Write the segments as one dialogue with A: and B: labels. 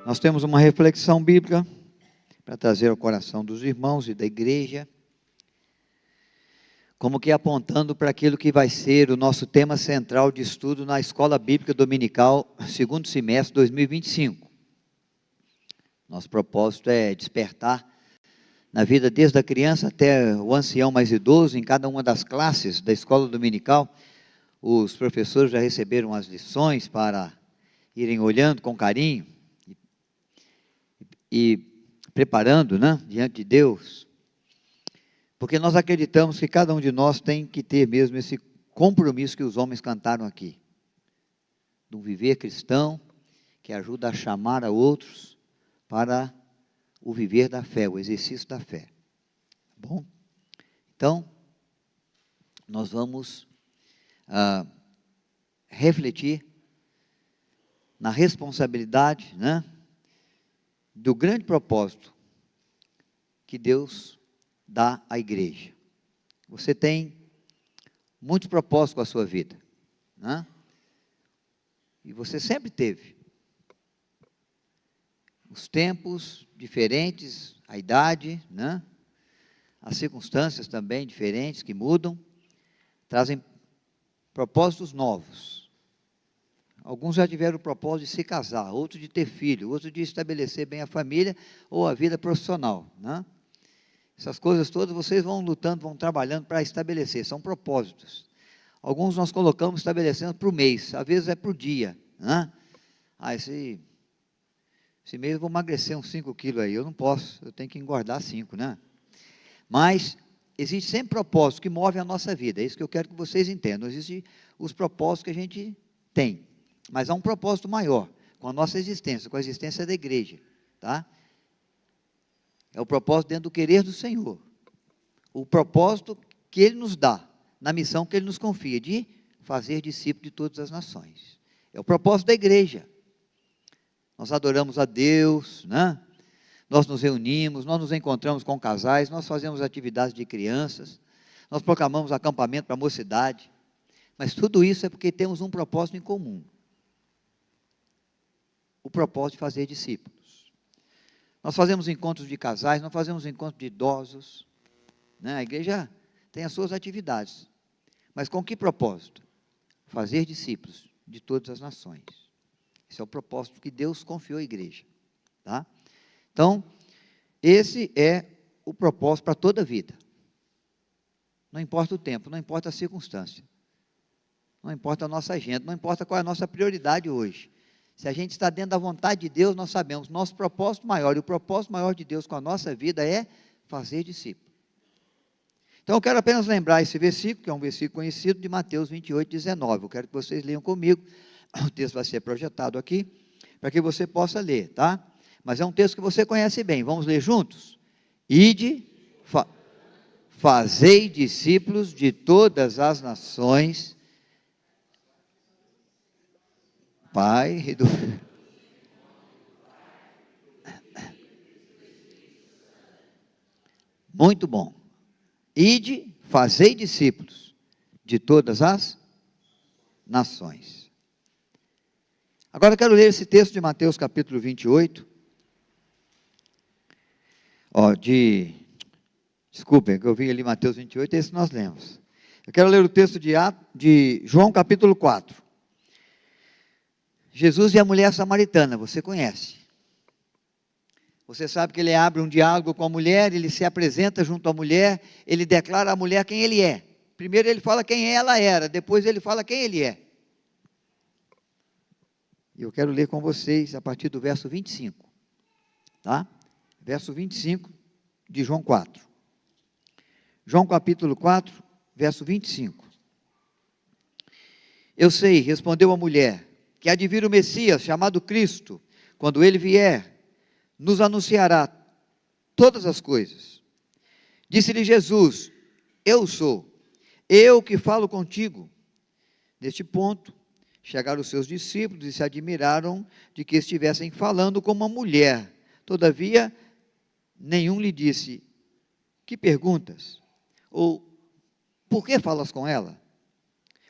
A: Nós temos uma reflexão bíblica para trazer ao coração dos irmãos e da igreja, como que apontando para aquilo que vai ser o nosso tema central de estudo na Escola Bíblica Dominical, segundo semestre 2025. Nosso propósito é despertar na vida desde a criança até o ancião mais idoso, em cada uma das classes da Escola Dominical. Os professores já receberam as lições para irem olhando com carinho e preparando, diante de Deus, porque nós acreditamos que cada um de nós tem que ter mesmo esse compromisso que os homens cantaram aqui, de um viver cristão, que ajuda a chamar a outros para o viver da fé, o exercício da fé. Bom, então, nós vamos refletir na responsabilidade, do grande propósito que Deus dá à igreja. Você tem muitos propósitos com a sua vida, e você sempre teve. Os tempos diferentes, a idade, as circunstâncias também diferentes que mudam, trazem propósitos novos. Alguns já tiveram o propósito de se casar, outros de ter filho, outros de estabelecer bem a família ou a vida profissional. Essas coisas todas vocês vão lutando, vão trabalhando para estabelecer, são propósitos. Alguns nós colocamos, estabelecendo para o mês, às vezes é para o dia. Esse mês eu vou emagrecer uns 5 quilos aí, eu não posso, eu tenho que engordar 5, Mas existe sempre propósito que move a nossa vida, é isso que eu quero que vocês entendam. Existem os propósitos que a gente tem, mas há um propósito maior, com a nossa existência, com a existência da igreja, É o propósito dentro do querer do Senhor, o propósito que Ele nos dá, na missão que Ele nos confia, de fazer discípulos de todas as nações. É o propósito da igreja. Nós adoramos a Deus, Nós nos reunimos, nós nos encontramos com casais, nós fazemos atividades de crianças, nós proclamamos acampamento para a mocidade, mas tudo isso é porque temos um propósito em comum, o propósito de fazer discípulos. Nós fazemos encontros de casais, nós fazemos encontros de idosos, A igreja tem as suas atividades, mas com que propósito? Fazer discípulos de todas as nações. Esse é o propósito que Deus confiou à igreja, Então, esse é o propósito para toda a vida. Não importa o tempo, não importa a circunstância, não importa a nossa agenda, não importa qual é a nossa prioridade hoje. Se a gente está dentro da vontade de Deus, nós sabemos, nosso propósito maior, e o propósito maior de Deus com a nossa vida é fazer discípulo. Então, eu quero apenas lembrar esse versículo, que é um versículo conhecido, de Mateus 28, 19. Eu quero que vocês leiam comigo. O texto vai ser projetado aqui, para que você possa ler, Mas é um texto que você conhece bem. Vamos ler juntos? Ide, fazei discípulos de todas as nações, Pai e do... Muito bom. Ide, fazei discípulos de todas as nações. Agora eu quero ler esse texto de Mateus capítulo 28. Desculpem, que eu vi ali Mateus 28, esse nós lemos. Eu quero ler o texto de João capítulo 4. Jesus e a mulher samaritana, você conhece. Você sabe que ele abre um diálogo com a mulher, ele se apresenta junto à mulher, ele declara à mulher quem ele é. Primeiro ele fala quem ela era, depois ele fala quem ele é. E eu quero ler com vocês a partir do verso 25. Verso 25 de João 4. João capítulo 4, verso 25. Eu sei, respondeu a mulher, que há de vir o Messias, chamado Cristo. Quando ele vier, nos anunciará todas as coisas. Disse-lhe Jesus, eu sou, eu que falo contigo. Neste ponto, chegaram os seus discípulos e se admiraram de que estivessem falando com uma mulher. Todavia, nenhum lhe disse, que perguntas? Ou, por que falas com ela?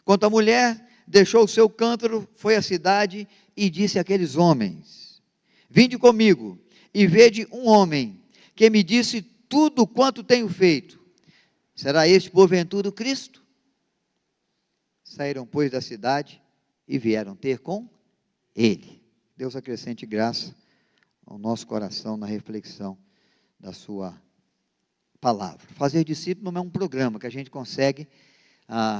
A: Quanto à mulher, deixou o seu cântaro, foi à cidade e disse àqueles homens, Vinde comigo e vede um homem que me disse tudo quanto tenho feito. Será este porventura o Cristo? Saíram, pois, da cidade e vieram ter com ele. Deus acrescente graça ao nosso coração na reflexão da sua palavra. Fazer discípulo não é um programa que a gente consegue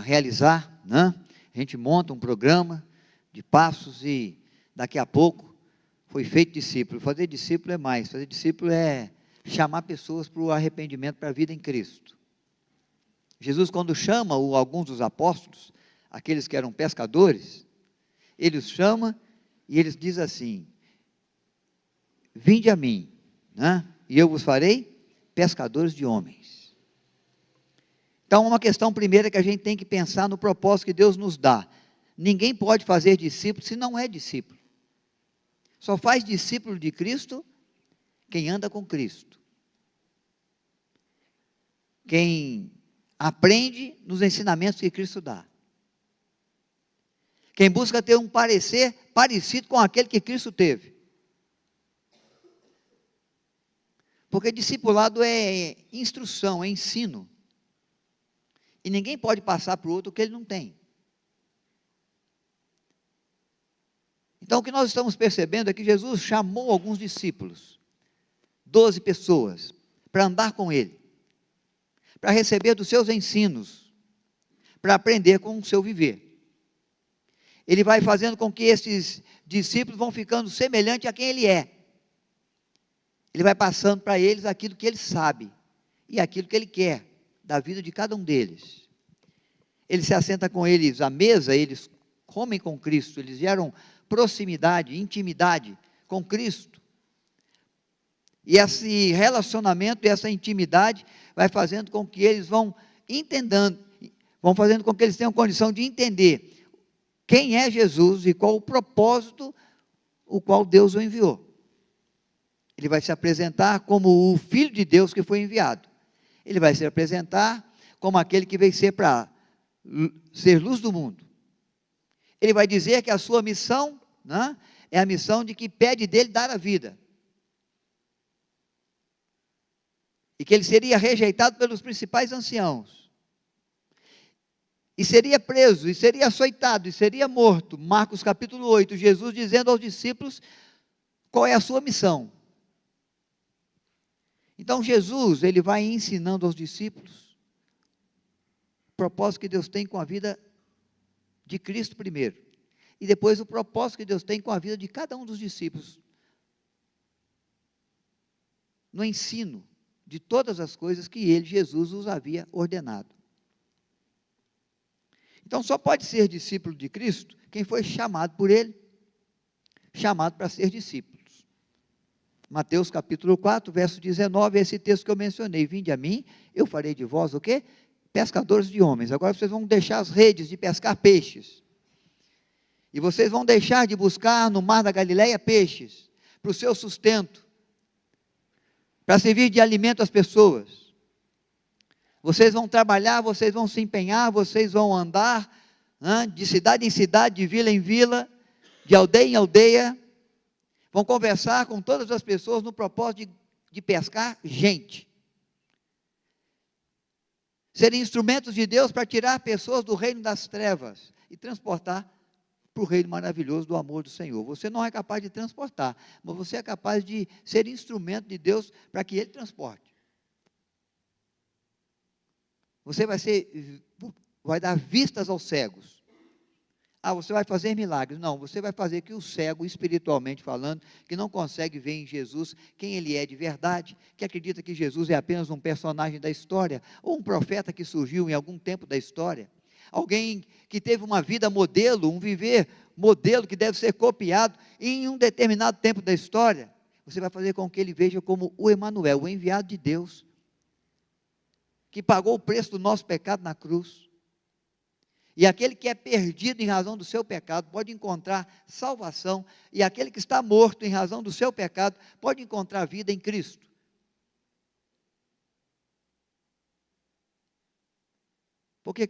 A: realizar, né? A gente monta um programa de passos e daqui a pouco foi feito discípulo. Fazer discípulo é mais. Fazer discípulo é chamar pessoas para o arrependimento, para a vida em Cristo. Jesus, quando chama alguns dos apóstolos, aqueles que eram pescadores, ele os chama e eles diz assim: vinde a mim, né? E eu vos farei pescadores de homens. Então, uma questão primeira que a gente tem que pensar no propósito que Deus nos dá. Ninguém pode fazer discípulo se não é discípulo. Só faz discípulo de Cristo quem anda com Cristo. Quem aprende nos ensinamentos que Cristo dá. Quem busca ter um parecer parecido com aquele que Cristo teve. Porque discipulado é instrução, é ensino. E ninguém pode passar para o outro o que ele não tem. Então, o que nós estamos percebendo é que Jesus chamou alguns discípulos, 12 pessoas, para andar com ele, para receber dos seus ensinos, para aprender com o seu viver. Ele vai fazendo com que esses discípulos vão ficando semelhantes a quem ele é. Ele vai passando para eles aquilo que ele sabe e aquilo que ele quer da vida de cada um deles. Ele se assenta com eles à mesa, eles comem com Cristo, eles geram proximidade, intimidade com Cristo. E esse relacionamento e essa intimidade vai fazendo com que eles vão entendendo, vão fazendo com que eles tenham condição de entender quem é Jesus e qual o propósito o qual Deus o enviou. Ele vai se apresentar como o Filho de Deus que foi enviado. Ele vai se apresentar como aquele que veio ser para ser luz do mundo. Ele vai dizer que a sua missão, né, é a missão de que pede dele dar a vida. E que ele seria rejeitado pelos principais anciãos. E seria preso, e seria açoitado, e seria morto. Marcos capítulo 8, Jesus dizendo aos discípulos qual é a sua missão. Então Jesus, ele vai ensinando aos discípulos o propósito que Deus tem com a vida de Cristo primeiro. E depois o propósito que Deus tem com a vida de cada um dos discípulos. No ensino de todas as coisas que ele, Jesus, os havia ordenado. Então só pode ser discípulo de Cristo quem foi chamado por ele, chamado para ser discípulos. Mateus capítulo 4, verso 19, é esse texto que eu mencionei: vinde a mim, eu farei de vós o quê? Pescadores de homens. Agora vocês vão deixar as redes de pescar peixes, e vocês vão deixar de buscar no mar da Galileia peixes, para o seu sustento, para servir de alimento às pessoas. Vocês vão trabalhar, vocês vão se empenhar, vocês vão andar, né, de cidade em cidade, de vila em vila, de aldeia em aldeia, vão conversar com todas as pessoas no propósito de pescar gente. Serem instrumentos de Deus para tirar pessoas do reino das trevas e transportar para o reino maravilhoso do amor do Senhor. Você não é capaz de transportar, mas você é capaz de ser instrumento de Deus para que Ele transporte. Você vai dar vistas aos cegos. Você vai fazer milagres. Não, você vai fazer que o cego, espiritualmente falando, que não consegue ver em Jesus quem ele é de verdade, que acredita que Jesus é apenas um personagem da história, ou um profeta que surgiu em algum tempo da história, alguém que teve uma vida modelo, um viver modelo que deve ser copiado em um determinado tempo da história. Você vai fazer com que ele veja como o Emanuel, o enviado de Deus, que pagou o preço do nosso pecado na cruz. E aquele que é perdido em razão do seu pecado pode encontrar salvação, e aquele que está morto em razão do seu pecado pode encontrar vida em Cristo. Porque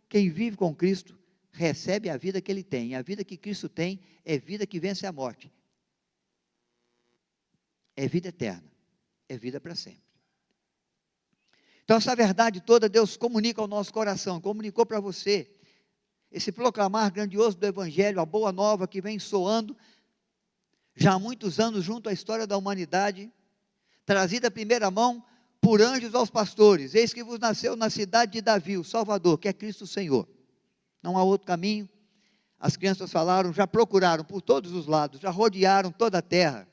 A: quem vive com Cristo recebe a vida que ele tem, e a vida que Cristo tem é vida que vence a morte. é vida eterna, é vida para sempre. Então, essa verdade toda Deus comunica ao nosso coração, comunicou para você. Esse proclamar grandioso do Evangelho, a boa nova que vem soando já há muitos anos junto à história da humanidade, trazida à primeira mão por anjos aos pastores. Eis que vos nasceu na cidade de Davi, o Salvador, que é Cristo Senhor. Não há outro caminho. As crianças falaram, já procuraram por todos os lados, já rodearam toda a terra,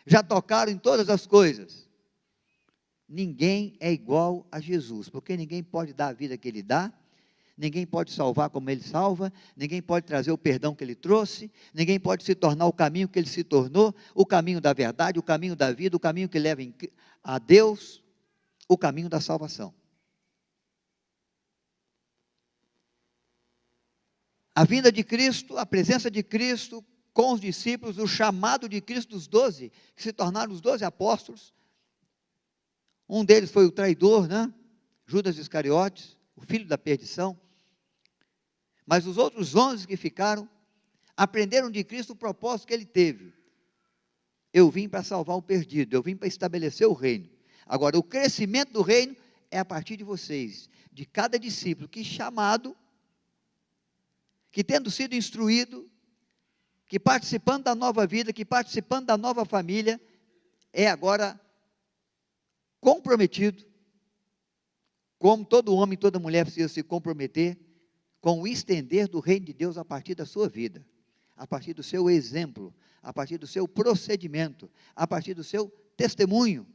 A: já tocaram em todas as coisas. Ninguém é igual a Jesus, porque ninguém pode dar a vida que Ele dá, ninguém pode salvar como Ele salva, ninguém pode trazer o perdão que Ele trouxe, ninguém pode se tornar o caminho que Ele se tornou, o caminho da verdade, o caminho da vida, o caminho que leva a Deus, o caminho da salvação. A vinda de Cristo, a presença de Cristo com os discípulos, o chamado de Cristo dos 12, que se tornaram os 12 apóstolos. Um deles foi o traidor, né? Judas Iscariotes, o filho da perdição. Mas os outros 11 que ficaram, aprenderam de Cristo o propósito que Ele teve. Eu vim para salvar o perdido, eu vim para estabelecer o reino. Agora, o crescimento do reino é a partir de vocês, de cada discípulo que chamado, que tendo sido instruído, que participando da nova vida, que participando da nova família, é agora comprometido, como todo homem e toda mulher precisa se comprometer, com o estender do reino de Deus a partir da sua vida, a partir do seu exemplo, a partir do seu procedimento, a partir do seu testemunho,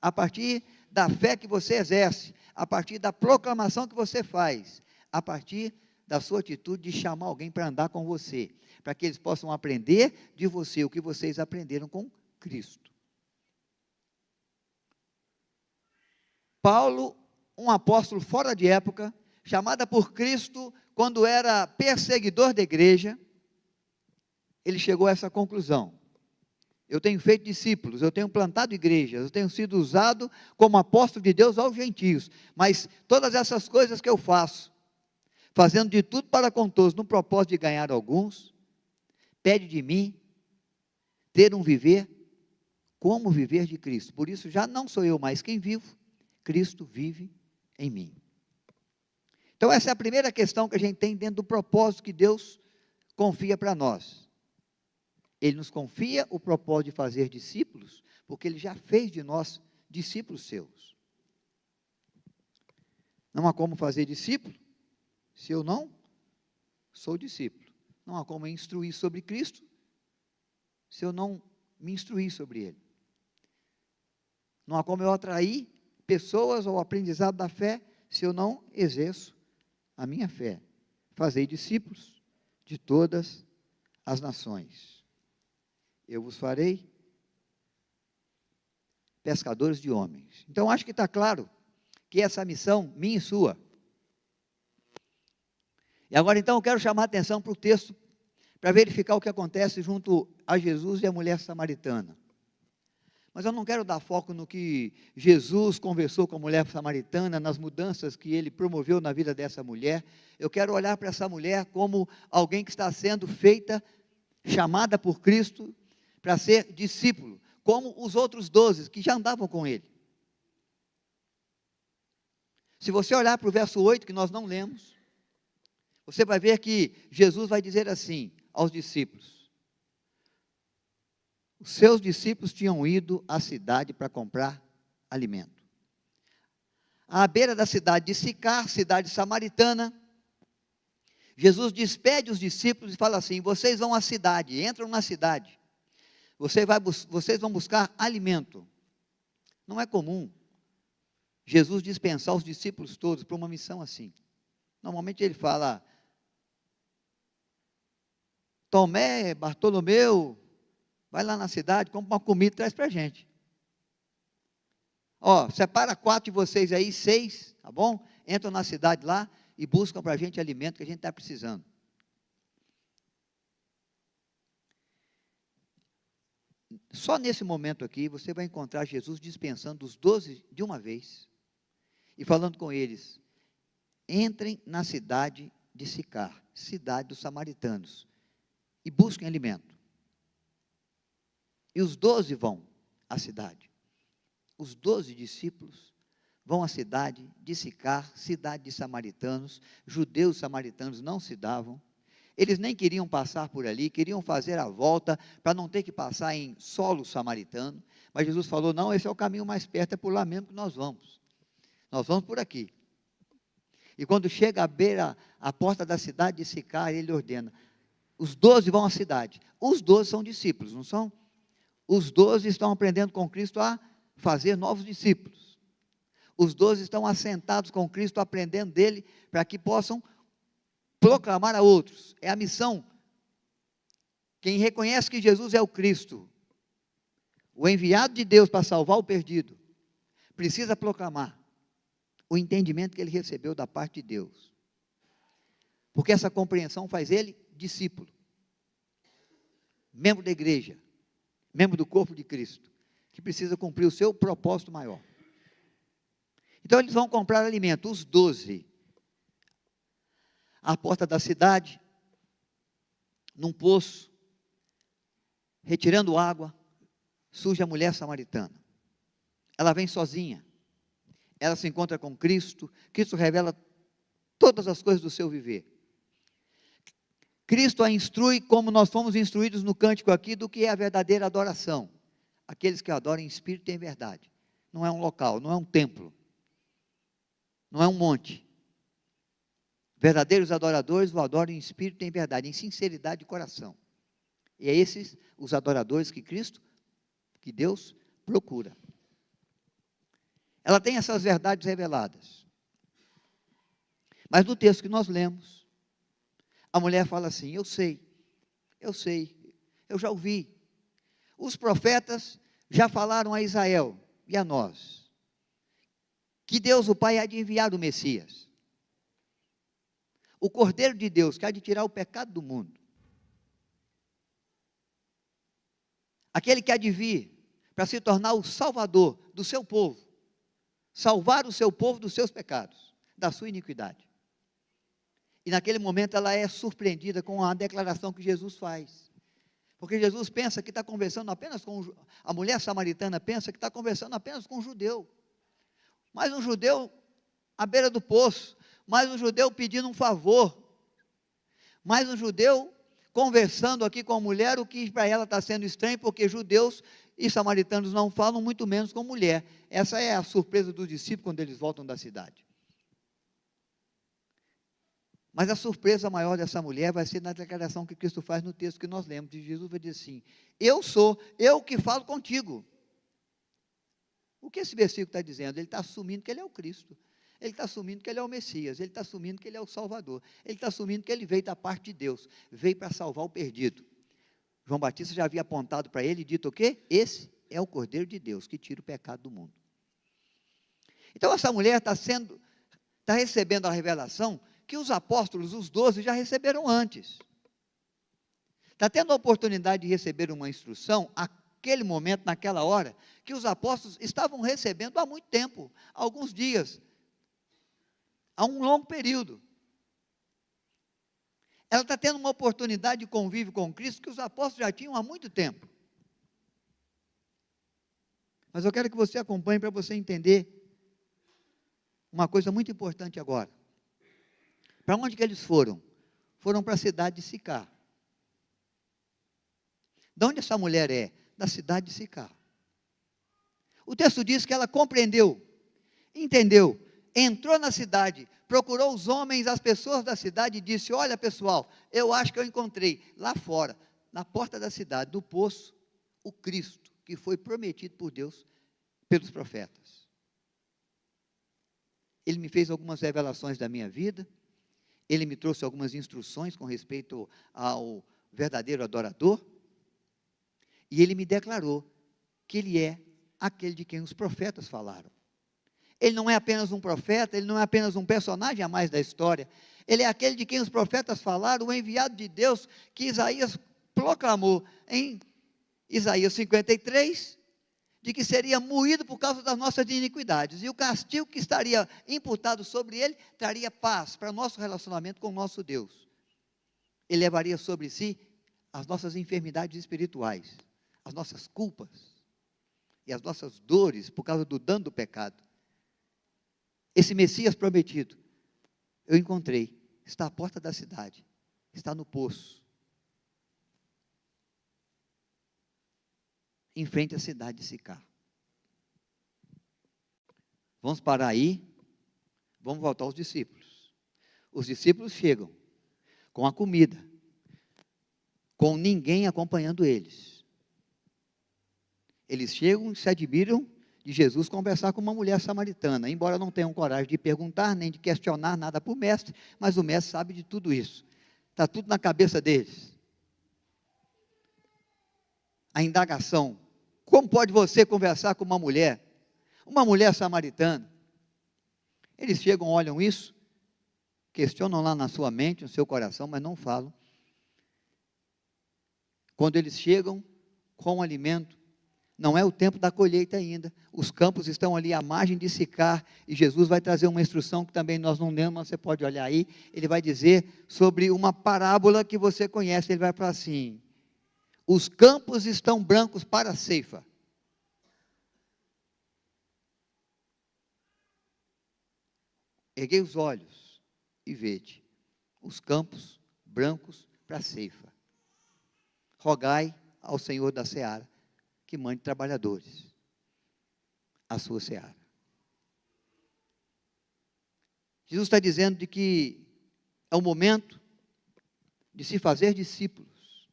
A: a partir da fé que você exerce, a partir da proclamação que você faz, a partir da sua atitude de chamar alguém para andar com você, para que eles possam aprender de você o que vocês aprenderam com Cristo. Paulo, um apóstolo fora de época, chamado por Cristo quando era perseguidor da igreja, ele chegou a essa conclusão: eu tenho feito discípulos, eu tenho plantado igrejas, eu tenho sido usado como apóstolo de Deus aos gentios, mas todas essas coisas que eu faço, fazendo de tudo para com todos, no propósito de ganhar alguns, pede de mim ter um viver como viver de Cristo. Por isso já não sou eu mais quem vivo, Cristo vive em mim. Então essa é a primeira questão que a gente tem dentro do propósito que Deus confia para nós. Ele nos confia o propósito de fazer discípulos, porque Ele já fez de nós discípulos seus. Não há como fazer discípulo se eu não sou discípulo. Não há como instruir sobre Cristo se eu não me instruir sobre Ele. Não há como eu atrair pessoas ao aprendizado da fé se eu não exerço a minha fé. Fazei discípulos de todas as nações. Eu vos farei pescadores de homens. Então, acho que está claro que essa missão, minha e sua. E agora, então, eu quero chamar a atenção para o texto, para verificar o que acontece junto a Jesus e a mulher samaritana. Mas eu não quero dar foco no que Jesus conversou com a mulher samaritana, nas mudanças que Ele promoveu na vida dessa mulher. Eu quero olhar para essa mulher como alguém que está sendo feita, chamada por Cristo, para ser discípulo, como os outros 12 que já andavam com Ele. Se você olhar para o verso 8, que nós não lemos, você vai ver que Jesus vai dizer assim aos discípulos: os seus discípulos tinham ido à cidade para comprar alimento. À beira da cidade de Sicar, cidade samaritana, Jesus despede os discípulos e fala assim: vocês vão à cidade, entram na cidade, vocês vão buscar alimento. Não é comum Jesus dispensar os discípulos todos para uma missão assim. Normalmente Ele fala: Tomé, Bartolomeu, vai lá na cidade, compra uma comida e traz para a gente. Separa 4 de vocês aí, 6, tá bom? Entram na cidade lá e buscam para a gente alimento que a gente está precisando. Só nesse momento aqui, você vai encontrar Jesus dispensando os 12 de uma vez, e falando com eles: entrem na cidade de Sicar, cidade dos samaritanos, e busquem alimento. E os 12 vão. à cidade. Os 12 discípulos vão à cidade de Sicar, cidade de samaritanos. Judeus e samaritanos não se davam. Eles nem queriam passar por ali, queriam fazer a volta para não ter que passar em solo samaritano. Mas Jesus falou: não, esse é o caminho mais perto, é por lá mesmo que nós vamos. Nós vamos por aqui. E quando chega à beira, à porta da cidade de Sicar, ele ordena: os 12 vão à cidade. Os 12 são discípulos, não são? Os 12 estão aprendendo com Cristo a fazer novos discípulos. Os 12 estão assentados com Cristo, aprendendo dele, para que possam proclamar a outros. É a missão. Quem reconhece que Jesus é o Cristo, o enviado de Deus para salvar o perdido, precisa proclamar o entendimento que ele recebeu da parte de Deus. Porque essa compreensão faz ele discípulo, membro da igreja, membro do corpo de Cristo, que precisa cumprir o seu propósito maior. Então eles vão comprar alimento, os 12, à porta da cidade, num poço, retirando água, surge a mulher samaritana. Ela vem sozinha, ela se encontra com Cristo, Cristo revela todas as coisas do seu viver. Cristo a instrui como nós fomos instruídos no cântico aqui, do que é a verdadeira adoração. Aqueles que adoram em espírito e em verdade. Não é um local, não é um templo, não é um monte. Verdadeiros adoradores o adoram em espírito e em verdade, em sinceridade de coração. E é esses os adoradores que Cristo, que Deus procura. Ela tem essas verdades reveladas. Mas no texto que nós lemos, a mulher fala assim: eu sei, eu já ouvi. Os profetas já falaram a Israel e a nós, que Deus o Pai há de enviar o Messias, o Cordeiro de Deus, que há de tirar o pecado do mundo. Aquele que há de vir para se tornar o Salvador do seu povo, salvar o seu povo dos seus pecados, da sua iniquidade. E naquele momento ela é surpreendida com a declaração que Jesus faz. Porque Jesus pensa que está conversando apenas com a mulher samaritana, pensa que está conversando apenas com um judeu. Mas um judeu à beira do poço, mais um judeu pedindo um favor, mais um judeu conversando aqui com a mulher, o que para ela está sendo estranho, porque judeus e samaritanos não falam, muito menos com mulher. Essa é a surpresa dos discípulos quando eles voltam da cidade. Mas a surpresa maior dessa mulher vai ser na declaração que Cristo faz no texto que nós lemos, de Jesus vai dizer assim: eu que falo contigo. O que esse versículo está dizendo? Ele está assumindo que ele é o Cristo, ele está assumindo que ele é o Messias, ele está assumindo que ele é o Salvador, ele está assumindo que ele veio da parte de Deus, veio para salvar o perdido. João Batista já havia apontado para ele e dito o quê? Esse é o Cordeiro de Deus, que tira o pecado do mundo. Então essa mulher está recebendo a revelação que os apóstolos, os 12, já receberam antes. Está tendo a oportunidade de receber uma instrução, naquele momento, naquela hora, que os apóstolos estavam recebendo há muito tempo, há alguns dias, há um longo período. Ela está tendo uma oportunidade de convívio com Cristo que os apóstolos já tinham há muito tempo. Mas eu quero que você acompanhe para você entender uma coisa muito importante agora. Para onde que eles foram? Foram para a cidade de Sicar. De onde essa mulher é? Da cidade de Sicar. O texto diz que ela compreendeu, entendeu, entrou na cidade, procurou os homens, as pessoas da cidade e disse: olha pessoal, eu acho que eu encontrei lá fora, na porta da cidade, do poço, o Cristo, que foi prometido por Deus, pelos profetas. Ele me fez algumas revelações da minha vida, ele me trouxe algumas instruções com respeito ao verdadeiro adorador, e ele me declarou que ele é aquele de quem os profetas falaram. Ele não é apenas um profeta, ele não é apenas um personagem a mais da história, ele é aquele de quem os profetas falaram, o enviado de Deus, que Isaías proclamou em Isaías 53, de que seria moído por causa das nossas iniquidades, e o castigo que estaria imputado sobre ele, traria paz para o nosso relacionamento com o nosso Deus. Ele levaria sobre si as nossas enfermidades espirituais, as nossas culpas, e as nossas dores por causa do dano do pecado. Esse Messias prometido, eu encontrei, está à porta da cidade, está no poço, em frente à cidade de Sicar. Vamos parar aí, vamos voltar aos discípulos. Os discípulos chegam com a comida, com ninguém acompanhando eles. Eles chegam e se admiram de Jesus conversar com uma mulher samaritana, embora não tenham coragem de perguntar, nem de questionar nada para o mestre, mas o mestre sabe de tudo isso. Está tudo na cabeça deles. A indagação: como pode você conversar com uma mulher samaritana? Eles chegam, olham isso, questionam lá na sua mente, no seu coração, mas não falam. Quando eles chegam com o alimento, não é o tempo da colheita ainda, os campos estão ali à margem de Sicar, e Jesus vai trazer uma instrução que também nós não lemos, mas você pode olhar aí, ele vai dizer sobre uma parábola que você conhece, ele vai falar assim: os campos estão brancos para a ceifa. Erguei os olhos e vede os campos brancos para a ceifa. Rogai ao Senhor da seara que mande trabalhadores à sua seara. Jesus está dizendo de que é o momento de se fazer discípulos,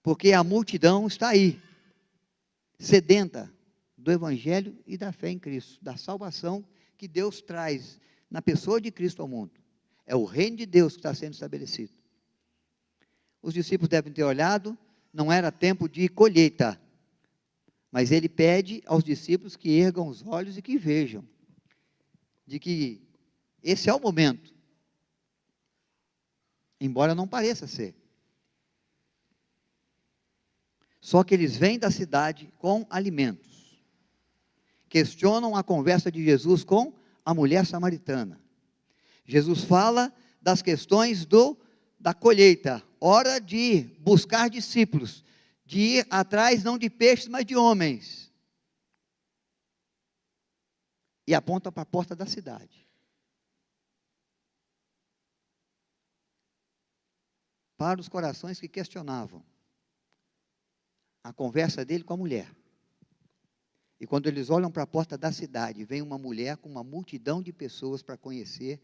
A: porque a multidão está aí, sedenta do Evangelho e da fé em Cristo, da salvação que Deus traz na pessoa de Cristo ao mundo. É o reino de Deus que está sendo estabelecido. Os discípulos devem ter olhado, não era tempo de colheita, mas ele pede aos discípulos que ergam os olhos e que vejam, de que esse é o momento, embora não pareça ser. Só que eles vêm da cidade com alimentos, questionam a conversa de Jesus com a mulher samaritana. Jesus fala das questões da colheita, hora de buscar discípulos, de ir atrás não de peixes, mas de homens. E aponta para a porta da cidade. Para os corações que questionavam a conversa dele com a mulher. E quando eles olham para a porta da cidade, vem uma mulher com uma multidão de pessoas para conhecer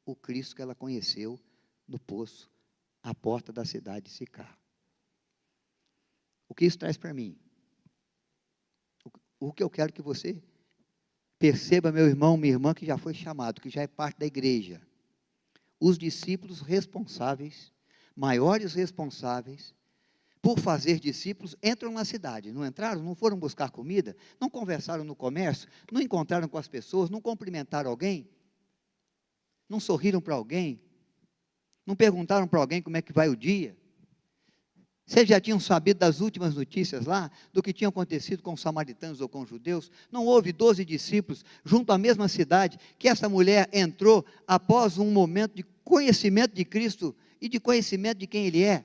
A: o Cristo que ela conheceu no poço, à porta da cidade de Sicar. O que isso traz para mim? O que eu quero que você perceba, meu irmão, minha irmã, que já foi chamado, que já é parte da igreja. Os discípulos responsáveis, maiores responsáveis, por fazer discípulos, entram na cidade. Não entraram? Não foram buscar comida? Não conversaram no comércio? Não encontraram com as pessoas? Não cumprimentaram alguém? Não sorriram para alguém? Não perguntaram para alguém como é que vai o dia? Vocês já tinham sabido das últimas notícias lá, do que tinha acontecido com os samaritanos ou com os judeus? Não houve 12 discípulos junto à mesma cidade, que essa mulher entrou após um momento de conhecimento de Cristo e de conhecimento de quem Ele é?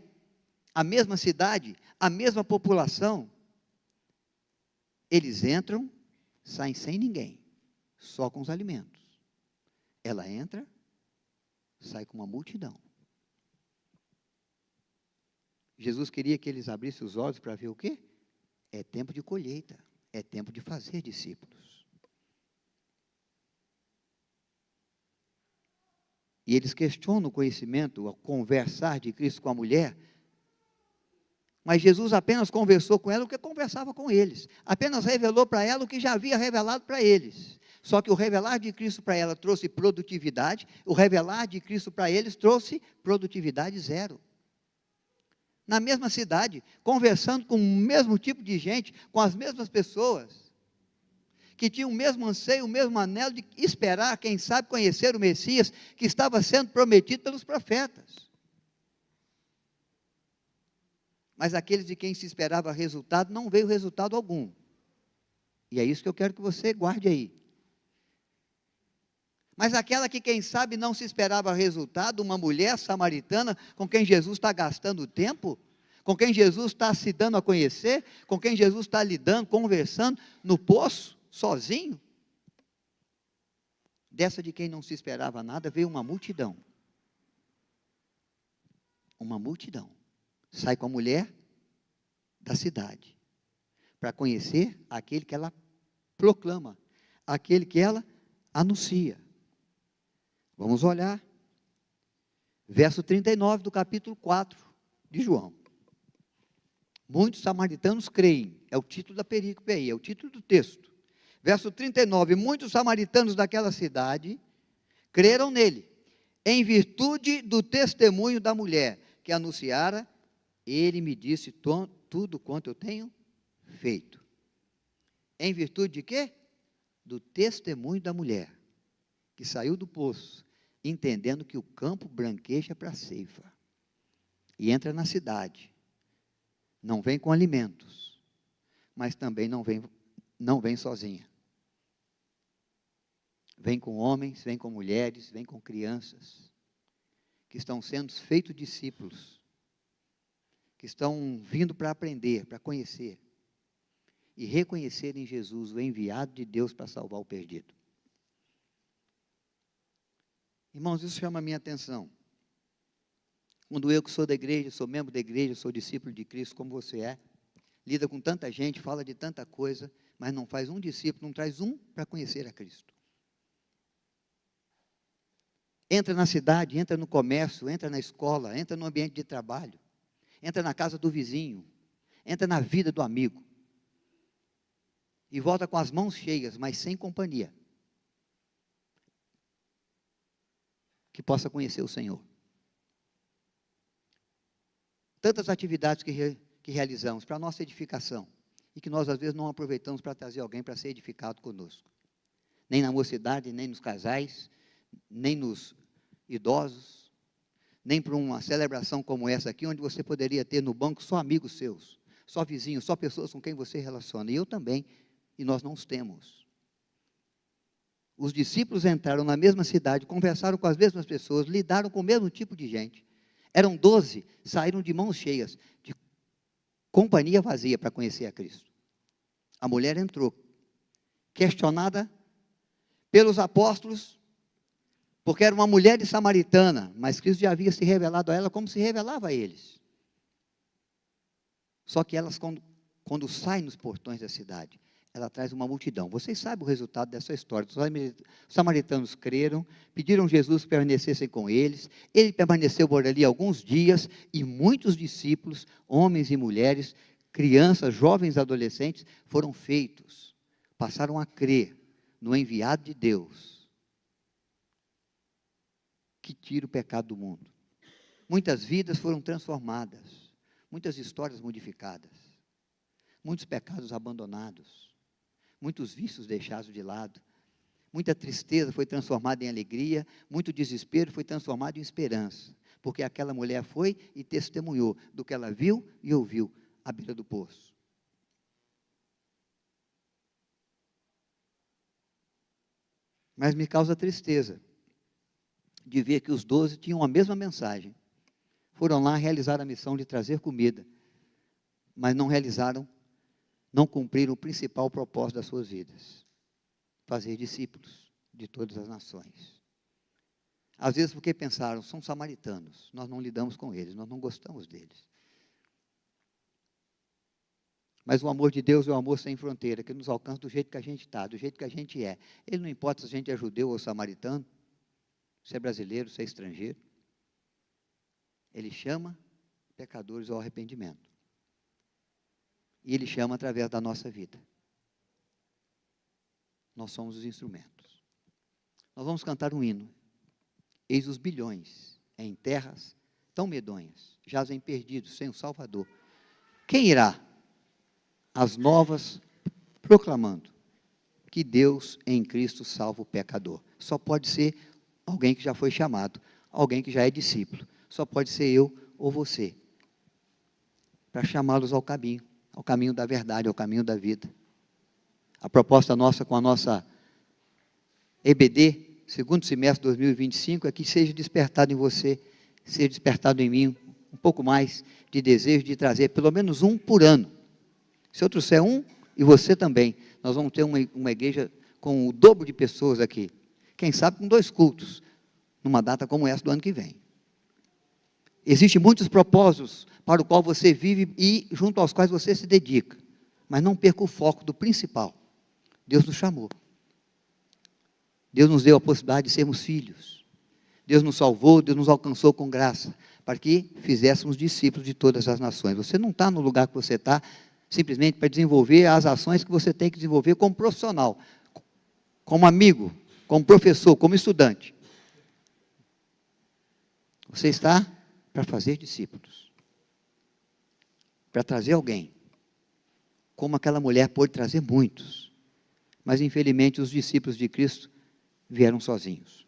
A: A mesma cidade, a mesma população. Eles entram, saem sem ninguém, só com os alimentos. Ela entra, sai com uma multidão. Jesus queria que eles abrissem os olhos para ver o quê? É tempo de colheita, é tempo de fazer discípulos. E eles questionam o conhecimento, o conversar de Cristo com a mulher, mas Jesus apenas conversou com ela o que conversava com eles, apenas revelou para ela o que já havia revelado para eles. Só que o revelar de Cristo para ela trouxe produtividade, o revelar de Cristo para eles trouxe produtividade zero. Na mesma cidade, conversando com o mesmo tipo de gente, com as mesmas pessoas, que tinham o mesmo anseio, o mesmo anelo de esperar, quem sabe, conhecer o Messias, que estava sendo prometido pelos profetas. Mas aqueles de quem se esperava resultado, não veio resultado algum. E é isso que eu quero que você guarde aí. Mas aquela que, quem sabe, não se esperava resultado, uma mulher samaritana com quem Jesus está gastando tempo, com quem Jesus está se dando a conhecer, com quem Jesus está lidando, conversando, no poço, sozinho. Dessa de quem não se esperava nada, veio uma multidão. Uma multidão. Sai com a mulher da cidade, para conhecer aquele que ela proclama, aquele que ela anuncia. Vamos olhar. Verso 39 do capítulo 4 de João. Muitos samaritanos creem, é o título da perícope aí, é o título do texto. Verso 39, muitos samaritanos daquela cidade creram nele, em virtude do testemunho da mulher, que anunciara, ele me disse tudo quanto eu tenho feito. Em virtude de quê? Do testemunho da mulher, que saiu do poço, entendendo que o campo branqueja para a ceifa, e entra na cidade, não vem com alimentos, mas também não vem sozinha. Vem com homens, vem com mulheres, vem com crianças, que estão sendo feitos discípulos, que estão vindo para aprender, para conhecer, e reconhecer em Jesus o enviado de Deus para salvar o perdido. Irmãos, isso chama a minha atenção. Quando eu que sou da igreja, sou membro da igreja, sou discípulo de Cristo, como você é, lida com tanta gente, fala de tanta coisa, mas não faz um discípulo, não traz um para conhecer a Cristo. Entra na cidade, entra no comércio, entra na escola, entra no ambiente de trabalho, entra na casa do vizinho, entra na vida do amigo, e volta com as mãos cheias, mas sem companhia, que possa conhecer o Senhor. Tantas atividades que realizamos para a nossa edificação, e que nós às vezes não aproveitamos para trazer alguém para ser edificado conosco, nem na mocidade, nem nos casais, nem nos idosos, nem para uma celebração como essa aqui, onde você poderia ter no banco só amigos seus, só vizinhos, só pessoas com quem você relaciona, e eu também, e nós não os temos. Os discípulos entraram na mesma cidade, conversaram com as mesmas pessoas, lidaram com o mesmo tipo de gente. Eram 12, saíram de mãos cheias, de companhia vazia para conhecer a Cristo. A mulher entrou, questionada pelos apóstolos, porque era uma mulher de samaritana, mas Cristo já havia se revelado a ela como se revelava a eles. Só que elas, quando saem nos portões da cidade, ela traz uma multidão. Vocês sabem o resultado dessa história. Os samaritanos creram, pediram Jesus que permanecessem com eles. Ele permaneceu por ali alguns dias, e muitos discípulos, homens e mulheres, crianças, jovens, adolescentes, foram feitos, passaram a crer no enviado de Deus, que tira o pecado do mundo. Muitas vidas foram transformadas, muitas histórias modificadas, muitos pecados abandonados, muitos vícios deixados de lado, muita tristeza foi transformada em alegria, muito desespero foi transformado em esperança, porque aquela mulher foi e testemunhou do que ela viu e ouviu à beira do poço. Mas me causa tristeza de ver que os 12 tinham a mesma mensagem. Foram lá realizar a missão de trazer comida, mas não cumpriram o principal propósito das suas vidas: fazer discípulos de todas as nações. Às vezes porque pensaram, são samaritanos, nós não lidamos com eles, nós não gostamos deles. Mas o amor de Deus é um amor sem fronteira, que nos alcança do jeito que a gente está, do jeito que a gente é. Ele não importa se a gente é judeu ou samaritano, se é brasileiro, se é estrangeiro. Ele chama pecadores ao arrependimento. E Ele chama através da nossa vida. Nós somos os instrumentos. Nós vamos cantar um hino. Eis os bilhões em terras tão medonhas, jazem perdidos, sem o Salvador. Quem irá às novas proclamando que Deus em Cristo salva o pecador? Só pode ser alguém que já foi chamado, alguém que já é discípulo. Só pode ser eu ou você, para chamá-los ao caminho da verdade, ao caminho da vida. A proposta nossa com a nossa EBD, segundo semestre de 2025, é que seja despertado em você, seja despertado em mim um pouco mais de desejo de trazer pelo menos um por ano. Se eu trouxer um, e você também, nós vamos ter uma igreja com o dobro de pessoas aqui. Quem sabe com 2 cultos, numa data como essa do ano que vem. Existem muitos propósitos para o qual você vive e junto aos quais você se dedica. Mas não perca o foco do principal. Deus nos chamou. Deus nos deu a possibilidade de sermos filhos. Deus nos salvou, Deus nos alcançou com graça, para que fizéssemos discípulos de todas as nações. Você não está no lugar que você está, simplesmente para desenvolver as ações que você tem que desenvolver como profissional, como amigo, como professor, como estudante. Você está para fazer discípulos, para trazer alguém, como aquela mulher pôde trazer muitos, mas infelizmente os discípulos de Cristo vieram sozinhos.